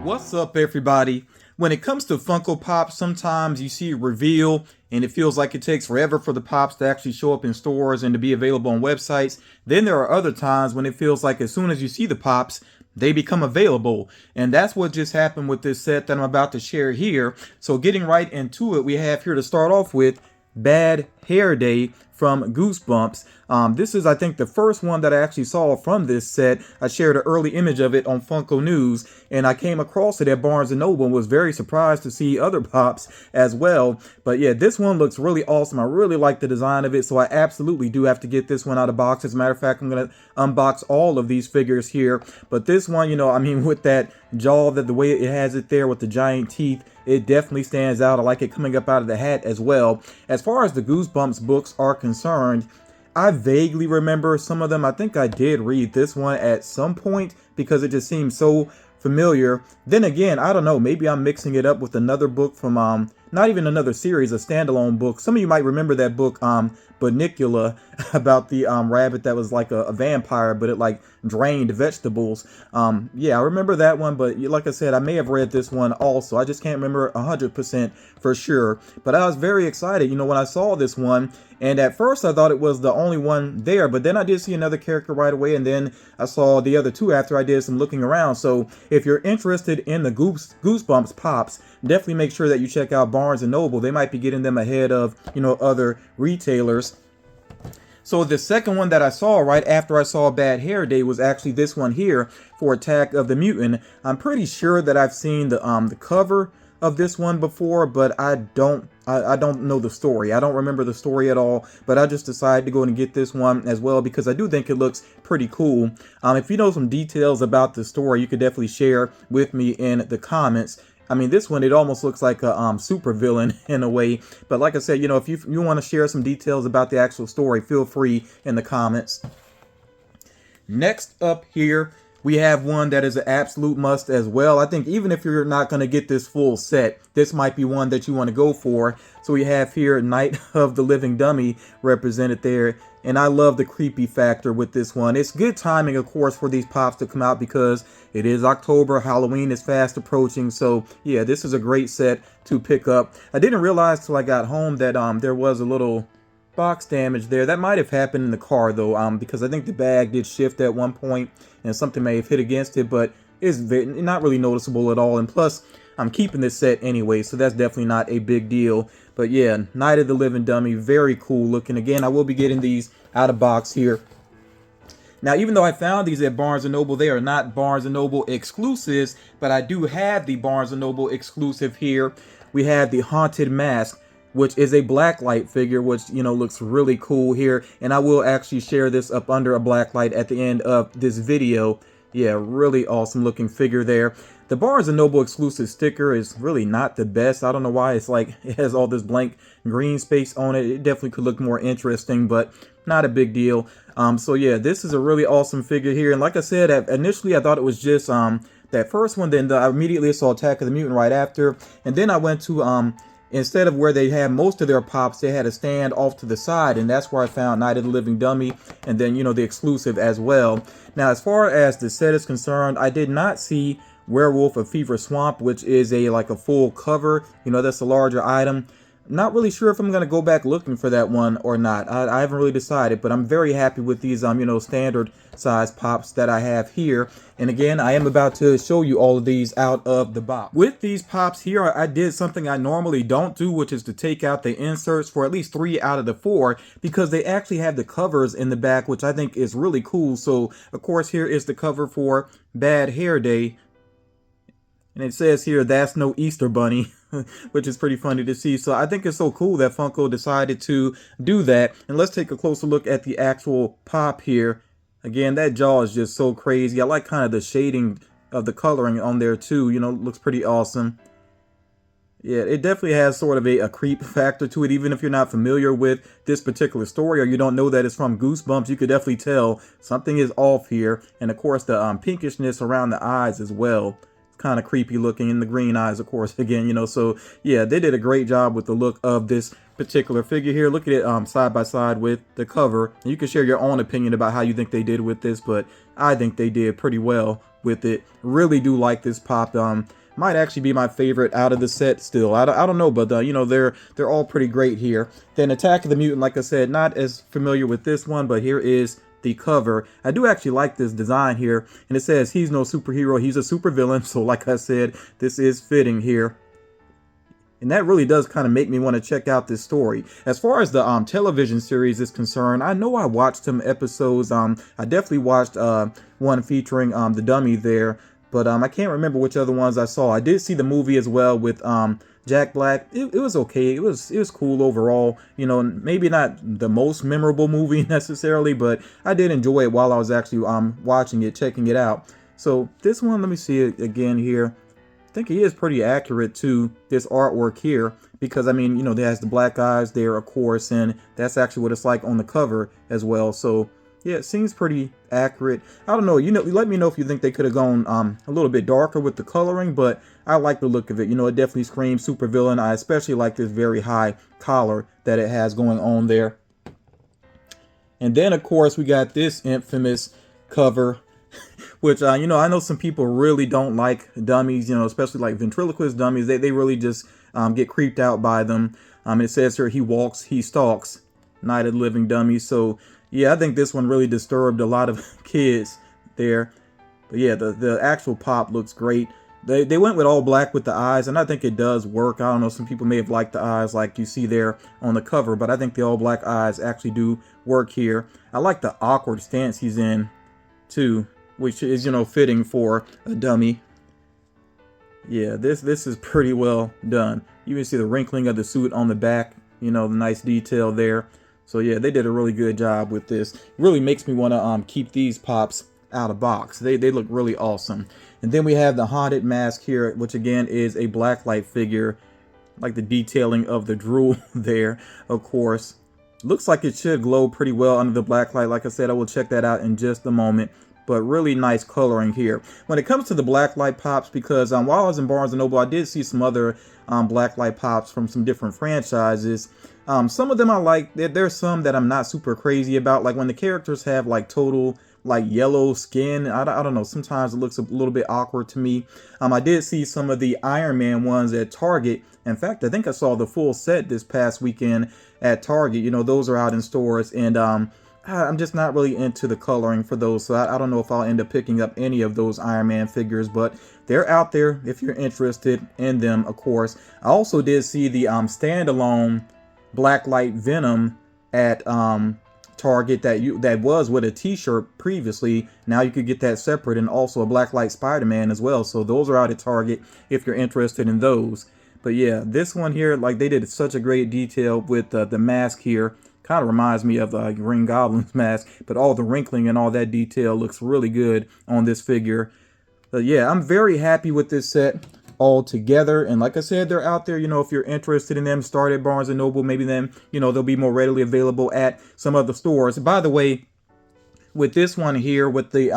What's up, everybody? When it comes to Funko Pops, sometimes you see a reveal and it feels like it takes forever for the Pops to actually show up in stores and to be available on websites. Then there are other times when it feels like as soon as you see the Pops, they become available. And that's what just happened with this set that I'm about to share here. So getting right into it, we have here to start off with Bad Hair Day from Goosebumps. This is, I think, the first one that I actually saw from this set. I shared an early image of it on Funko News, and I came across it at Barnes & Noble and was very surprised to see other Pops as well. But yeah, this one looks really awesome. I really like the design of it, so I absolutely do have to get this one out of box. As a matter of fact, I'm going to unbox all of these figures here. But this one, you know, I mean, with that jaw, that the way it has it there with the giant teeth, it definitely stands out. I like it coming up out of the hat as well. As far as the Goosebumps books are concerned, I vaguely remember some of them. I think I did read this one at some point because it just seems so familiar. Then again, I don't know, maybe I'm mixing it up with another book from not even another series, a standalone book. Some of you might remember that book Bunnicula, about the rabbit that was like a vampire, but it like drained vegetables. Yeah, I remember that one, but like I said, I may have read this one also. I just can't remember 100% for sure. But I was very excited, you know, when I saw this one. And at first I thought it was the only one there, but then I did see another character right away, and then I saw the other two after I did some looking around. So if you're interested in the Goosebumps Pops, definitely make sure that you check out Barnes & Noble. They might be getting them ahead of, you know, other retailers. So the second one that I saw right after I saw Bad Hair Day was actually this one here for Attack of the Mutant. I'm pretty sure that I've seen the cover of this one before, but I don't know the story. I don't remember the story at all, but I just decided to go and get this one as well because I do think it looks pretty cool. If you know some details about the story, you could definitely share with me in the comments. I mean, this one, it almost looks like a super villain in a way. But like I said, you know, if you want to share some details about the actual story, feel free in the comments. Next up here, we have one that is an absolute must as well. I think even if you're not going to get this full set, this might be one that you want to go for. So we have here Night of the Living Dummy represented there. And I love the creepy factor with this one. It's good timing, of course, for these Pops to come out because it is October. Halloween is fast approaching. So yeah, this is a great set to pick up. I didn't realize till I got home that there was a little box damage there. That might have happened in the car though, because I think the bag did shift at one point and something may have hit against it, but it's not really noticeable at all. And plus, I'm keeping this set anyway, so that's definitely not a big deal. But yeah, Night of the Living Dummy, very cool looking. Again, I will be getting these out of box here. Now, even though I found these at Barnes & Noble, they are not Barnes & Noble exclusives, but I do have the Barnes & Noble exclusive here. We have the Haunted Mask, which is a blacklight figure, which, you know, looks really cool here. And I will actually share this up under a blacklight at the end of this video. Yeah, really awesome looking figure there. The Barnes & Noble exclusive sticker is really not the best. I don't know why. It's like it has all this blank green space on it. It definitely could look more interesting, but not a big deal. So yeah, this is a really awesome figure here. And like I said, initially I thought it was just that first one. Then I immediately saw Attack of the Mutant right after. And then I went to instead of where they had most of their Pops, they had a stand off to the side, and that's where I found Night of the Living Dummy, and then, you know, the exclusive as well. Now, as far as the set is concerned, I did not see Werewolf of Fever Swamp, which is like a full cover. You know, that's a larger item. Not really sure if I'm going to go back looking for that one or not. I haven't really decided, but I'm very happy with these, you know, standard size Pops that I have here. And again, I am about to show you all of these out of the box. With these Pops here, I did something I normally don't do, which is to take out the inserts for at least 3 out of the 4, because they actually have the covers in the back, which I think is really cool. So, of course, here is the cover for Bad Hair Day. And it says here, "That's no Easter Bunny," which is pretty funny to see. So I think it's so cool that Funko decided to do that. And let's take a closer look at the actual Pop here. Again, that jaw is just so crazy. I like kind of the shading of the coloring on there too. You know, it looks pretty awesome. Yeah, it definitely has sort of a creep factor to it. Even if you're not familiar with this particular story or you don't know that it's from Goosebumps, you could definitely tell something is off here. And of course, the pinkishness around the eyes as well. Kind of creepy looking, in the green eyes, of course, again, you know. So yeah, they did a great job with the look of this particular figure here. Look at it side by side with the cover. You can share your own opinion about how you think they did with this, but I think they did pretty well with it. Really do like this pop. Might actually be my favorite out of the set still. I don't know, but you know, they're all pretty great here. Then Attack of the Mutant, like I said, not as familiar with this one, but here is the cover. I do actually like this design here, and it says he's no superhero, he's a supervillain. So like I said, this is fitting here. And that really does kind of make me want to check out this story. As far as the television series is concerned, I know I watched some episodes. I definitely watched one featuring the dummy there, but I can't remember which other ones I saw. I did see the movie as well with Jack Black. It was okay. It was cool overall. You know, maybe not the most memorable movie necessarily, but I did enjoy it while I was actually watching it, checking it out. So this one, let me see it again here. I think he is pretty accurate to this artwork here, because I mean, you know, there has the black eyes there, of course, and that's actually what it's like on the cover as well. So yeah, it seems pretty accurate. I don't know, you know, let me know if you think they could have gone a little bit darker with the coloring, but I like the look of it. You know, it definitely screams supervillain. I especially like this very high collar that it has going on there. And then of course we got this infamous cover, which, you know, I know some people really don't like dummies, you know, especially like ventriloquist dummies. They really just get creeped out by them. It says here, he walks, he stalks, Night of the Living Dummy. So, yeah, I think this one really disturbed a lot of kids there. But, yeah, the actual pop looks great. They went with all black with the eyes, and I think it does work. I don't know, some people may have liked the eyes like you see there on the cover, but I think the all black eyes actually do work here. I like the awkward stance he's in, too, which is, you know, fitting for a dummy. Yeah, this is pretty well done. You can see the wrinkling of the suit on the back, you know, the nice detail there. So yeah, they did a really good job with this. Really makes me want to keep these pops out of box. They look really awesome. And then we have the haunted mask here, which again is a blacklight figure. Like the detailing of the drool there, of course. Looks like it should glow pretty well under the blacklight. Like I said, I will check that out in just a moment. But really nice coloring here. When it comes to the blacklight pops, because while I was in Barnes & Noble, I did see some other blacklight pops from some different franchises. Some of them I like. There's some that I'm not super crazy about. Like when the characters have like total like yellow skin. I don't know. Sometimes it looks a little bit awkward to me. I did see some of the Iron Man ones at Target. In fact, I think I saw the full set this past weekend at Target. You know, those are out in stores, and I'm just not really into the coloring for those, so I don't know if I'll end up picking up any of those Iron Man figures, but they're out there if you're interested in them, of course. I also did see the standalone Blacklight Venom at Target that was with a t-shirt previously. Now you could get that separate, and also a Blacklight Spider-Man as well. So those are out at Target if you're interested in those. But yeah, this one here, like they did such a great detail with the mask here. Kind of reminds me of the Green Goblin's mask, but all the wrinkling and all that detail looks really good on this figure. But yeah, I'm very happy with this set all together. And like I said, they're out there. You know, if you're interested in them, start at Barnes & Noble. Maybe then, you know, they'll be more readily available at some other stores. By the way, with this one here, with the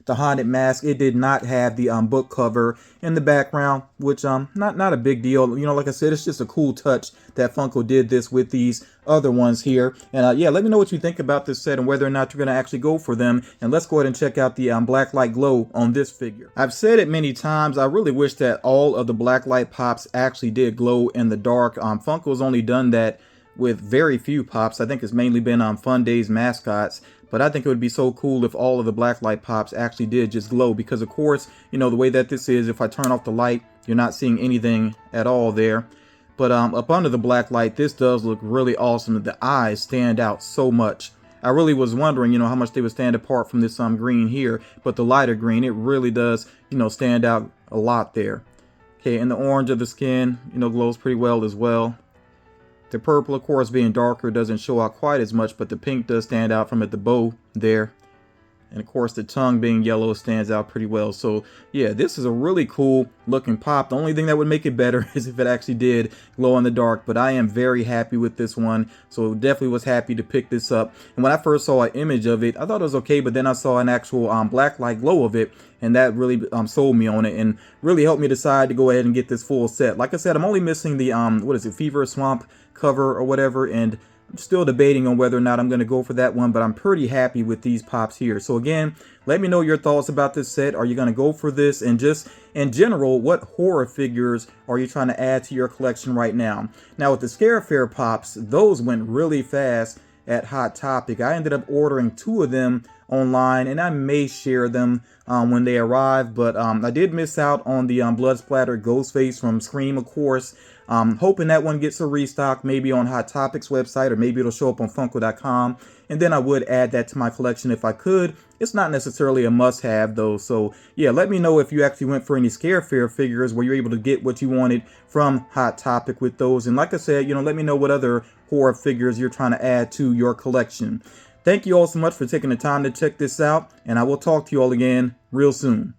haunted mask, it did not have the book cover in the background, which not a big deal. You know, like I said, it's just a cool touch that Funko did this with these other ones here. And yeah, let me know what you think about this set and whether or not you're going to actually go for them. And let's go ahead and check out the Blacklight Glow on this figure. I've said it many times, I really wish that all of the Blacklight pops actually did glow in the dark. Funko's only done that with very few pops. I think it's mainly been on Fun Days mascots. But I think it would be so cool if all of the blacklight pops actually did just glow, because of course, you know, the way that this is, if I turn off the light, you're not seeing anything at all there. But up under the black light, this does look really awesome. The eyes stand out so much. I really was wondering, you know, how much they would stand apart from this green here, but the lighter green, it really does, you know, stand out a lot there. Okay, and the orange of the skin, you know, glows pretty well as well. The purple, of course, being darker, doesn't show out quite as much, but the pink does stand out from at the bow there. And of course, the tongue being yellow stands out pretty well. So yeah, this is a really cool looking pop. The only thing that would make it better is if it actually did glow in the dark, but I am very happy with this one. So definitely was happy to pick this up. And when I first saw an image of it, I thought it was okay, but then I saw an actual blacklight glow of it, and that really sold me on it and really helped me decide to go ahead and get this full set. Like I said, I'm only missing the what is it, Fever Swamp cover or whatever, and I'm still debating on whether or not I'm going to go for that one, but I'm pretty happy with these pops here. So again, let me know your thoughts about this set. Are you going to go for this? And just in general, what horror figures are you trying to add to your collection right now? Now with the Scare Fair pops, those went really fast at Hot Topic. I ended up ordering 2 of them online, and I may share them when they arrive, but I did miss out on the blood splattered Ghostface from Scream, of course. Hoping that one gets a restock, maybe on Hot Topic's website, or maybe it'll show up on Funko.com, and then I would add that to my collection if I could. It's not necessarily a must-have though, so yeah, let me know if you actually went for any Scare Fair figures where you're able to get what you wanted from Hot Topic with those. And like I said, let me know what other horror figures you're trying to add to your collection. Thank you all so much for taking the time to check this out, and I will talk to you all again real soon.